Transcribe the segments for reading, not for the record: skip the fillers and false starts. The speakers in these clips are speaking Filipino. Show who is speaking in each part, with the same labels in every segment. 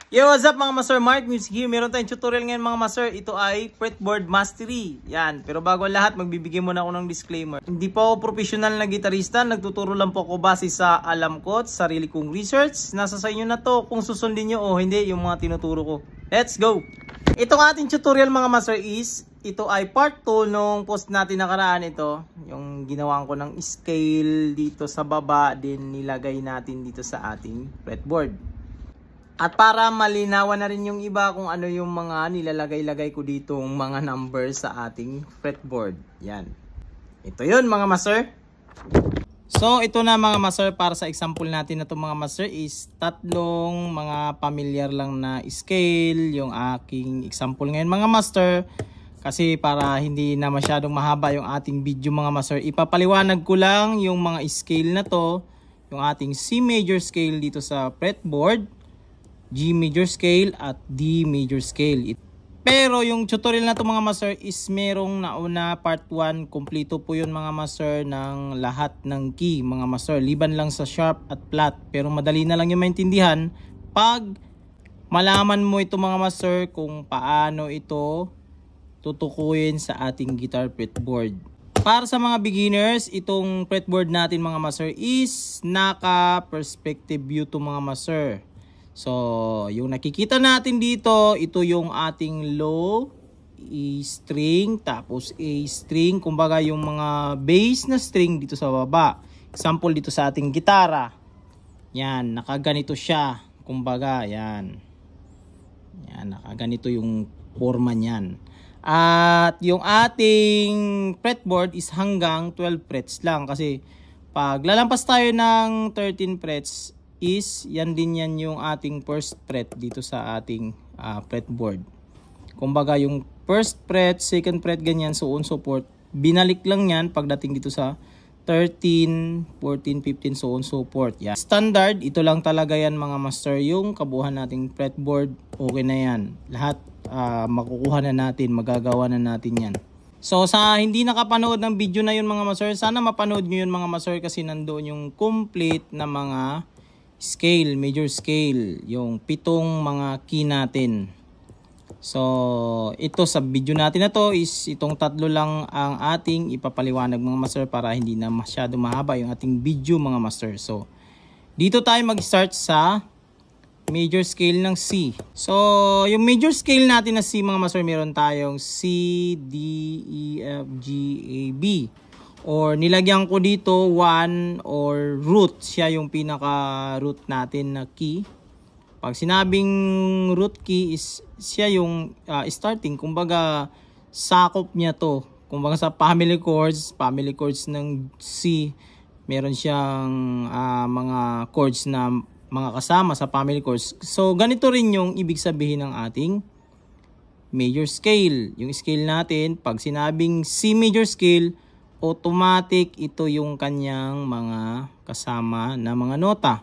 Speaker 1: Yo, what's up mga master? Mark Music here. Meron tayong tutorial ngayon mga master. Ito ay fretboard mastery. Yan. Pero bago ang lahat, magbibigay muna ako ng disclaimer. Hindi po ako professional na gitarista. Nagtuturo lang po ako base sa alam ko at sarili kong research. Nasa sa inyo na to kung susundin nyo o hindi yung mga tinuturo ko. Let's go! Itong ating tutorial mga master is, ito ay part 2 nung post natin nakaraan ito. Yung ginawa ko ng scale dito sa baba, din nilagay natin dito sa ating fretboard. At para malinawan na rin yung iba kung ano yung mga nilalagay-lagay ko dito mga numbers sa ating fretboard. Yan. Ito yun mga master. So ito na mga master, para sa example natin na ito mga master is tatlong mga familiar lang na scale yung aking example ngayon mga master. Kasi para hindi na masyadong mahaba yung ating video mga master, ipapaliwanag ko lang yung mga scale na to. Yung ating C major scale dito sa fretboard, G major scale at D major scale. Pero yung tutorial na to mga master is merong nauna part 1, kompleto po yun mga master ng lahat ng key mga master, liban lang sa sharp at flat. Pero madali na lang yung maintindihan pag malaman mo ito mga master kung paano ito tutukuyin sa ating guitar fretboard. Para sa mga beginners, itong fretboard natin mga master is naka perspective view to mga master. So, yung nakikita natin dito, ito yung ating low, E string, tapos A string, kumbaga yung mga bass na string dito sa baba. Example dito sa ating gitara. Yan, nakaganito siya. Kumbaga, yan. Yan, nakaganito yung forma niyan. At yung ating fretboard is hanggang 12 frets lang. Kasi pag lalampas tayo ng 13 frets, is yan din yan yung ating first fret dito sa ating fretboard. Kumbaga yung first fret, second fret, ganyan, so on so forth. Binalik lang yan pagdating dito sa 13, 14, 15, so on so forth. Yan. Standard, ito lang talaga yan mga master, yung kabuuan nating fretboard. Okay na yan. Lahat makukuha na natin, magagawa na natin yan. So sa hindi nakapanood ng video na yun mga master, sana mapanood nyo yun mga master, kasi nandoon yung complete na mga scale, major scale, yung 7 mga key natin. So ito sa video natin na to is itong 3 lang ang ating ipapaliwanag mga master, para hindi na masyado mahaba yung ating video mga master. So dito tayo mag-start sa major scale ng C. So yung major scale natin na C mga master, meron tayong C, D, E, F, G, A, B. Or nilagyan ko dito 1 or root. Siya yung pinaka root natin na key. Pag sinabing root key is siya yung starting. Kumbaga sakop niya to. Kumbaga sa family chords ng C, meron siyang mga chords na mga kasama sa family chords. So ganito rin yung ibig sabihin ng ating major scale. Yung scale natin, pag sinabing C major scale, automatic ito yung kanyang mga kasama na mga nota.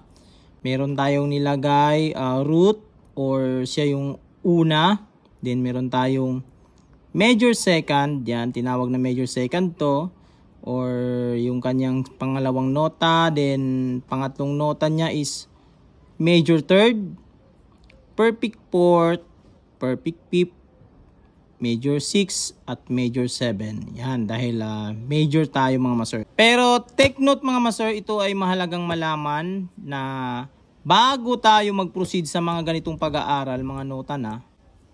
Speaker 1: Meron tayong nilagay root, or siya yung una. Then meron tayong major second, yan tinawag na major second to, or yung kanyang pangalawang nota. Then pangatlong nota niya is major third, perfect fourth, perfect fifth, major 6 at major 7. Yan, dahil major tayo mga master. Pero take note mga master, ito ay mahalagang malaman na bago tayo mag-proceed sa mga ganitong pag-aaral, mga nota na,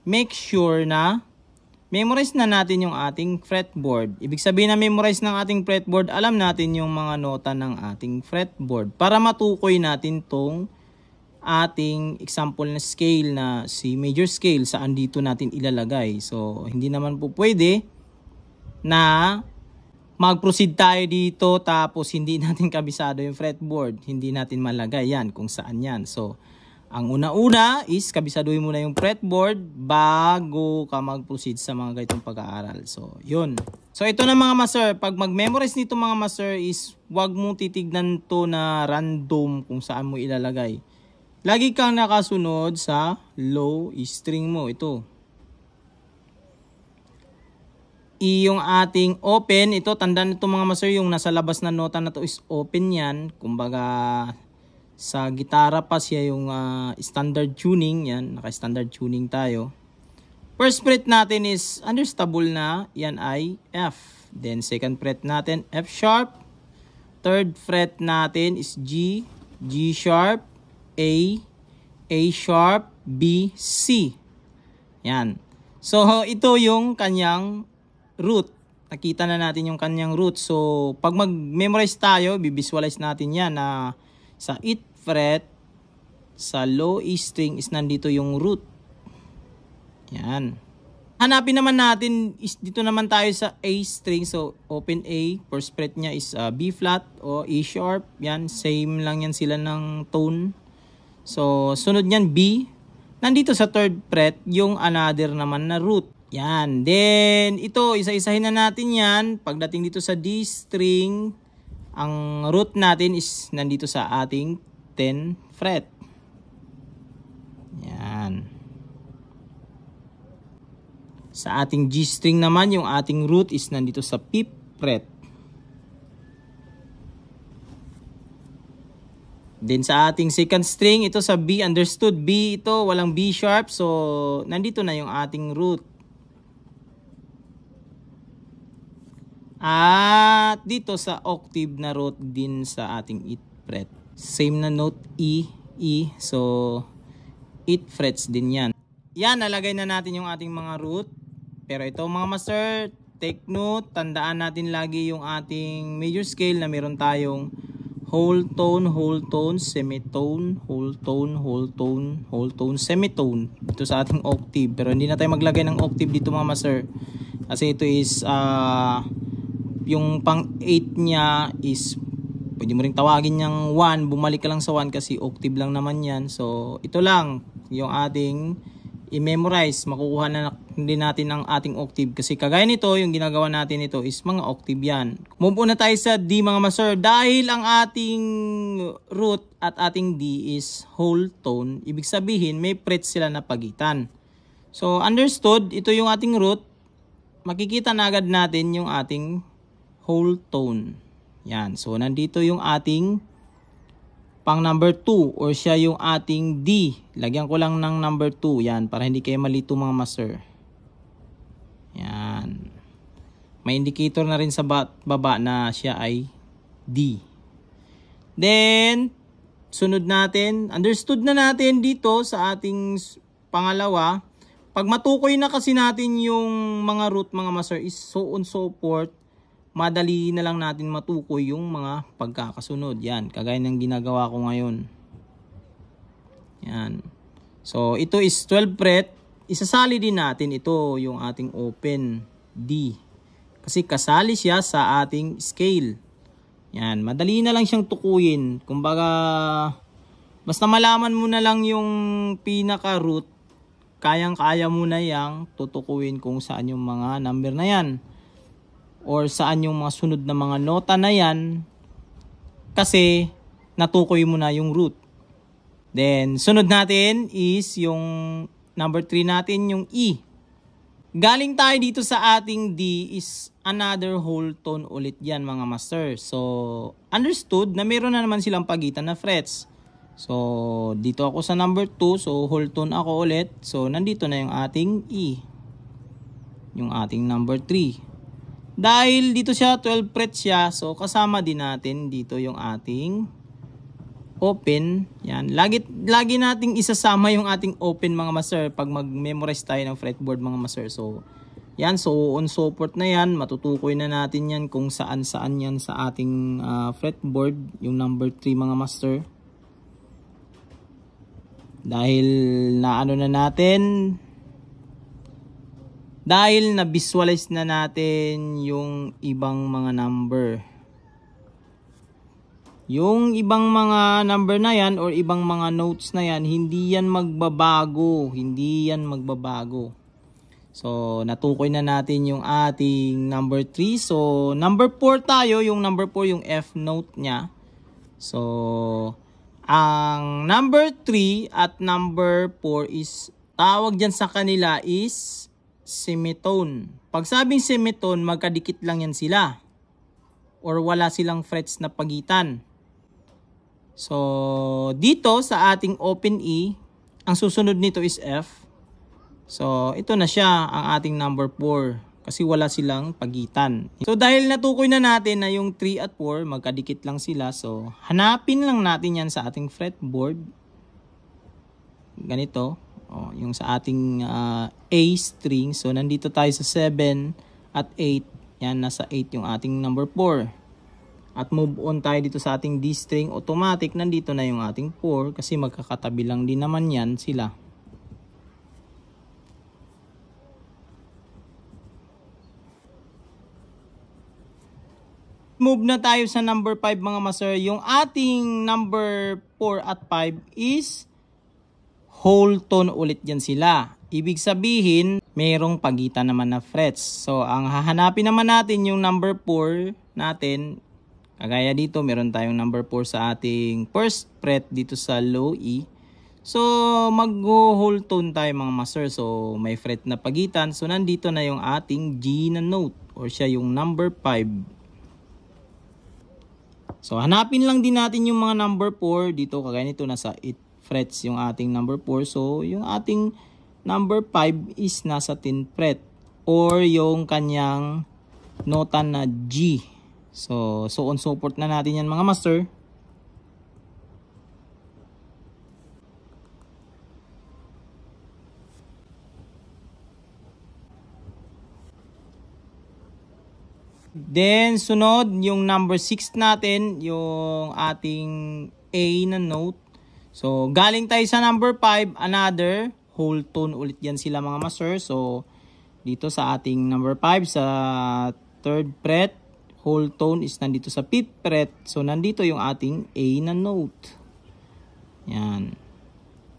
Speaker 1: make sure na memorize na natin yung ating fretboard. Ibig sabihin na memorize ng ating fretboard, alam natin yung mga nota ng ating fretboard para matukoy natin tong ating example na scale na C major scale, saan dito natin ilalagay. So hindi naman po pwede na mag-proceed tayo dito tapos hindi natin kabisado yung fretboard, hindi natin malagay yan kung saan yan. So ang una-una is kabisaduhin mo na yung fretboard bago ka mag-proceed sa mga ganitong pag-aaral. So yun. So ito na mga master, pag mag-memorize nito mga master is wag mong titignan to na random kung saan mo ilalagay. Lagi kang nakasunod sa low string mo. Ito. Yung ating open, ito tandaan nito mga master, yung nasa labas na nota na to is open yan. Kumbaga Sa gitara pa siya yung standard tuning. Yan, naka-standard tuning tayo. First fret natin is understable na. Yan ay F. Then second fret natin F sharp. Third fret natin is G. G sharp. A sharp. B, C. Yan. So, ito yung kanyang root. Nakita na natin yung kanyang root. So, pag mag-memorize tayo, bivisualize natin yan na sa 8th fret, sa low A string is nandito yung root. Yan. Hanapin naman natin, dito naman tayo sa A string. So, open A. First fret niya is B flat o A sharp. Yan. Same lang yan sila ng tone. So, sunod niyan B. Nandito sa third fret, yung another naman na root. Yan. Then, ito, isa-isahin na natin yan. Pagdating dito sa D string, ang root natin is nandito sa ating 10th fret. Yan. Sa ating G string naman, yung ating root is nandito sa 5th fret. Then sa ating second string, ito sa B, understood. B ito, walang B sharp. So, nandito na yung ating root. At dito sa octave na root din sa ating 8th fret. Same na note E, E. So, 8 frets din yan. Yan, nalagay na natin yung ating mga root. Pero ito mga master, take note. Tandaan natin lagi yung ating major scale na meron tayong whole tone, semitone, whole tone, semitone. Ito sa ating octave. Pero hindi na tayo maglagay ng octave dito mga master. Kasi ito is, yung pang 8 niya is, pwede mo rin tawagin niyang 1. Bumalik ka lang sa 1 kasi octave lang naman yan. So, ito lang yung ating i-memorize. Makukuha na din natin ang ating octave. Kasi kagaya nito, yung ginagawa natin ito is mga octave yan. Move on na tayo sa D mga master. Dahil ang ating root at ating D is whole tone, ibig sabihin may frets sila na pagitan. So understood, ito yung ating root. Makikita na agad natin yung ating whole tone. Yan. So nandito yung ating pang number 2 or siya yung ating D. Lagyan ko lang ng number 2. Yan, para hindi kayo malito mga master. Yan. May indicator na rin sa baba na siya ay D. Then, sunod natin. Understood na natin dito sa ating pangalawa. Pag matukoy na kasi natin yung mga root mga master is so on so forth, madali na lang natin matukoy yung mga pagkakasunod. Yan, kagaya ng ginagawa ko ngayon. Yan. So, ito is 12 fret. Isasali din natin ito, yung ating open D. Kasi kasali siya sa ating scale. Yan, madali na lang siyang tukuyin. Kumbaga, basta malaman mo na lang yung pinaka-root, kayang-kaya mo na yang tutukuyin kung saan yung mga number na yan. Or saan yung mga sunod na mga nota na yan kasi natukoy mo na yung root. Then, sunod natin is yung number 3 natin, yung E. Galing tayo dito sa ating D is another whole tone ulit yan mga master. So, understood na meron na naman silang pagitan na frets. So, dito ako sa number 2. So, whole tone ako ulit. So, nandito na yung ating E. Yung ating number 3. Dahil dito siya 12 frets siya, so kasama din natin dito yung ating open. Yan. Lagi nating isasama yung ating open mga master pag mag-memorize tayo ng fretboard mga master. So, yan. So, on support na yan. Matutukoy na natin yan kung saan-saan yan sa ating fretboard. Yung number 3 mga master. Dahil naano na natin, dahil na-visualize na natin yung ibang mga number. Yung ibang mga number na yan or ibang mga notes na yan, hindi yan magbabago. Hindi yan magbabago. So, natukoy na natin yung ating number 3. So, number 4 tayo. Yung number 4, yung F note niya. So, ang number 3 at number 4 is, tawag dyan sa kanila is semitone. Pag sabing semitone, magkadikit lang yan sila. Or wala silang frets na pagitan. So, dito sa ating open E, ang susunod nito is F. So, ito na siya ang ating number 4 kasi wala silang pagitan. So, dahil natukoy na natin na yung 3 at 4, magkadikit lang sila. So, hanapin lang natin yan sa ating fretboard. Ganito. O, yung sa ating A string. So, nandito tayo sa 7 at 8. Yan, nasa 8 yung ating number 4. At move on tayo dito sa ating D string. Automatic, nandito na yung ating 4 kasi magkakatabi lang din naman yan sila. Move na tayo sa number 5 mga master. Yung ating number 4 at 5 is whole tone ulit yan sila. Ibig sabihin, mayroong pagitan naman na frets. So, ang hahanapin naman natin yung number 4 natin. Kagaya dito, meron tayong number 4 sa ating first fret dito sa low E. So, mag-whole tone tayo mga master. So, may fret na pagitan. So, nandito na yung ating G na note or siya yung number 5. So, hanapin lang din natin yung mga number 4. Dito, kagaya nito, nasa 8 frets yung ating number 4. So, yung ating number 5 is nasa 10 fret. Or yung kanyang nota na G. So on support na natin yan mga master. Then, sunod, yung number 6 natin, yung ating A na note. So, galing tayo sa number 5, another whole tone ulit yan sila mga master. So, dito sa ating number 5, sa 3rd fret, whole tone is nandito sa 5th fret. So, nandito yung ating A na note. Yan.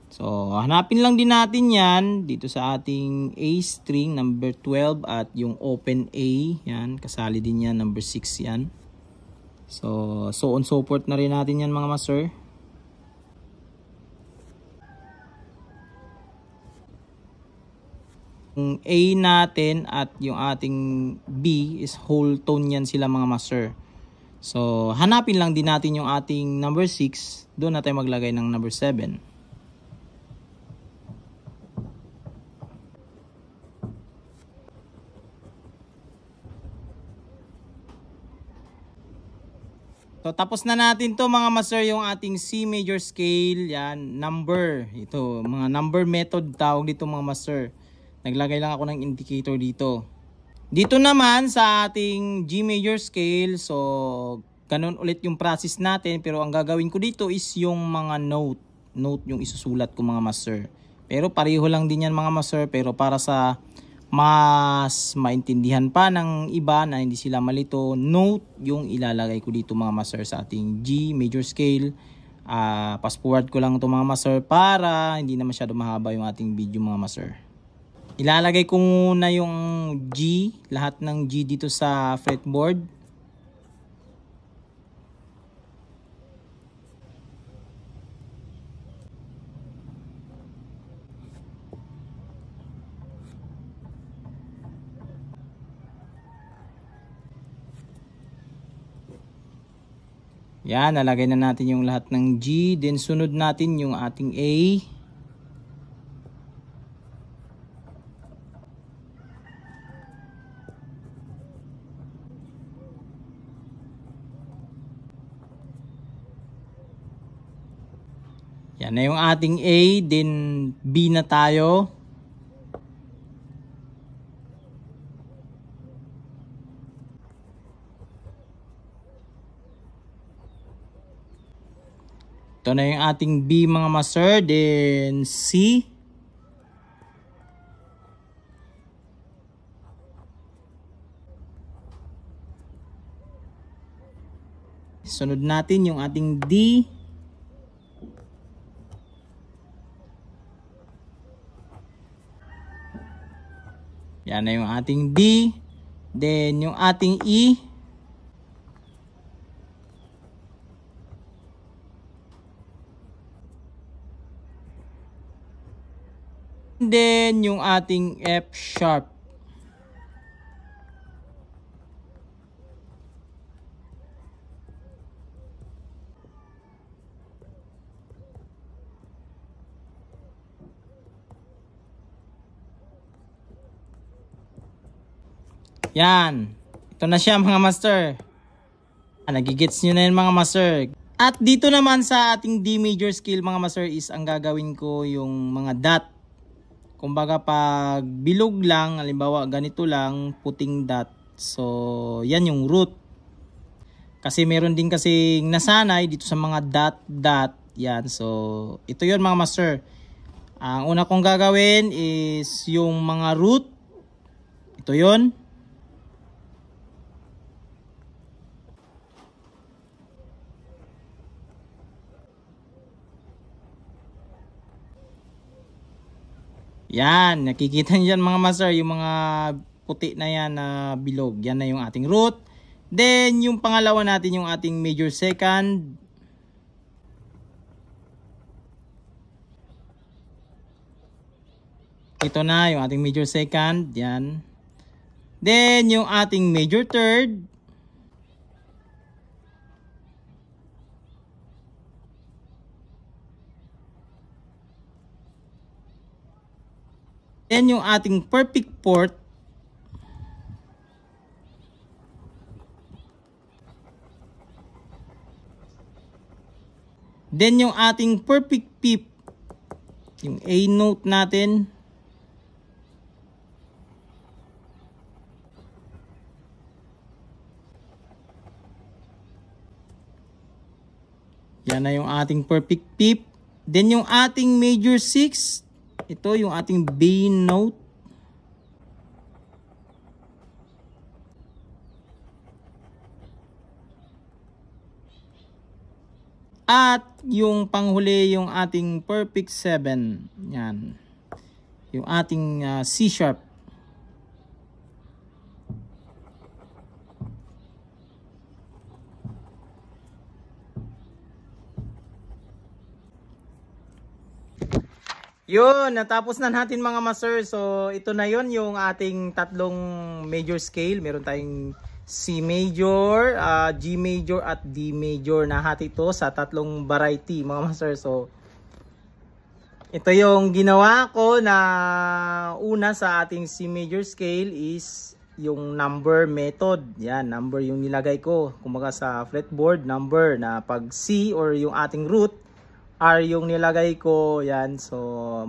Speaker 1: So, hanapin lang din natin yan dito sa ating A string number 12 at yung open A. Yan, kasali din yan, number 6 yan. So on support na rin natin yan mga master. Yung A natin at yung ating B is whole tone yan sila mga master. So, hanapin lang din natin yung ating number 6. Doon natin maglagay ng number 7. So, tapos na natin to mga master, yung ating C major scale, yan, number. Ito, mga number method tawag dito mga master. Naglagay lang ako ng indicator dito. Dito naman sa ating G major scale, so, ganun ulit yung process natin. Pero ang gagawin ko dito is yung mga note. Note yung isusulat ko mga master. Pero pareho lang din yan mga master, pero para sa mas maintindihan pa ng iba na hindi sila malito, note yung ilalagay ko dito mga master sa ating G major scale. Fast forward ko lang ito mga master para hindi na masyado mahaba yung ating video mga master. Ilalagay ko muna yung G, lahat ng G dito sa fretboard. Yan, nalagay na natin yung lahat ng G. Then sunod natin yung ating A. Yan na yung ating A. Then B na tayo. Ito na yung ating B mga master. Then C. Sunod natin yung ating D. Yan na yung ating D. Then yung ating E. Then yung ating F sharp. Yan. Ito na siya mga master. Nagigets nyo na yun mga master. At dito naman sa ating D major scale mga master is ang gagawin ko yung mga dot. Kumbaga pag bilog lang, halimbawa ganito lang, puting dot. So yan yung root. Kasi meron din kasing nasanay dito sa mga dot dot. Yan. So ito yun mga master. Ang una kong gagawin is yung mga root. Ito yun. Yan, nakikita niyo dyan mga master, yung mga puti na yan na bilog. Yan na yung ating root. Then, yung pangalawa natin yung ating major second. Ito na yung ating major second. Yan. Then, yung ating major third. Then yung ating perfect fourth. Then yung ating perfect fifth. Yung A note natin. Yan na yung ating perfect fifth. Then yung ating major sixth. Ito yung ating B note. At yung panghuli yung ating perfect 7. Yan. Yung ating C sharp. Yun, natapos na natin mga master. So, ito na yun yung ating tatlong major scale. Meron tayong C major, G major at D major. Nahati ito sa tatlong variety mga master. So, ito yung ginawa ko na una sa ating C major scale is yung number method. Yan, number yung nilagay ko. Kumbaga sa fretboard, number na pag C or yung ating root, R yung nilagay ko, yan. So,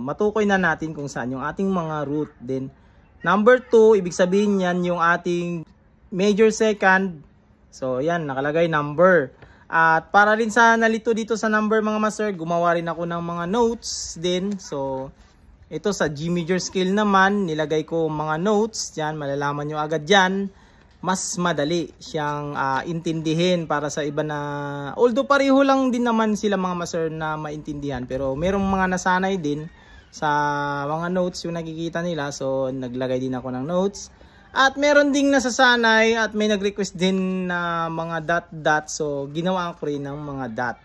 Speaker 1: matukoy na natin kung saan yung ating mga root. Then, number 2, ibig sabihin yan yung ating major second. So, yan, nakalagay number. At para rin sa nalito dito sa number mga master, gumawa rin ako ng mga notes din. So, ito sa G major scale naman, nilagay ko mga notes. Yan, malalaman nyo agad yan. Mas madali siyang intindihin para sa iba na, although pareho lang din naman sila mga master na maintindihan, pero merong mga nasanay din sa mga notes yung nakikita nila, so naglagay din ako ng notes. At meron ding nasasanay at may nag-request din na mga dot dot, so ginawa ko rin ng mga dot.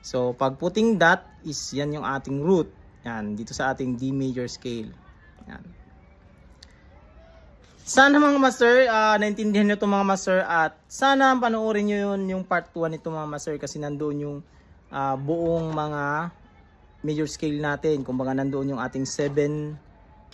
Speaker 1: So pag puting dot is yan yung ating root, yan dito sa ating D major scale. Yan. Sana mga master, naintindihan nyo ito mga master, at sana panoorin nyo yun yung part 1 nito mga master, kasi nandoon yung buong mga major scale natin. Kumbaga nandoon yung ating 7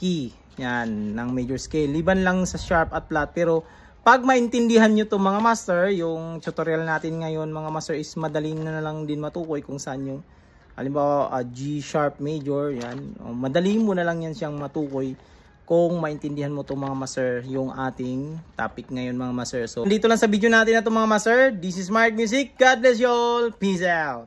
Speaker 1: key yan, ng major scale. Liban lang sa sharp at flat, pero pag maintindihan nyo ito mga master, yung tutorial natin ngayon mga master is madali na lang din matukoy kung saan yung halimbawa G sharp major, yan. Madali mo na lang yan siyang matukoy kung maintindihan mo to mga master yung ating topic ngayon mga master. So dito lang sa video natin na to mga master. This is Mark Music. God bless you all. Peace out.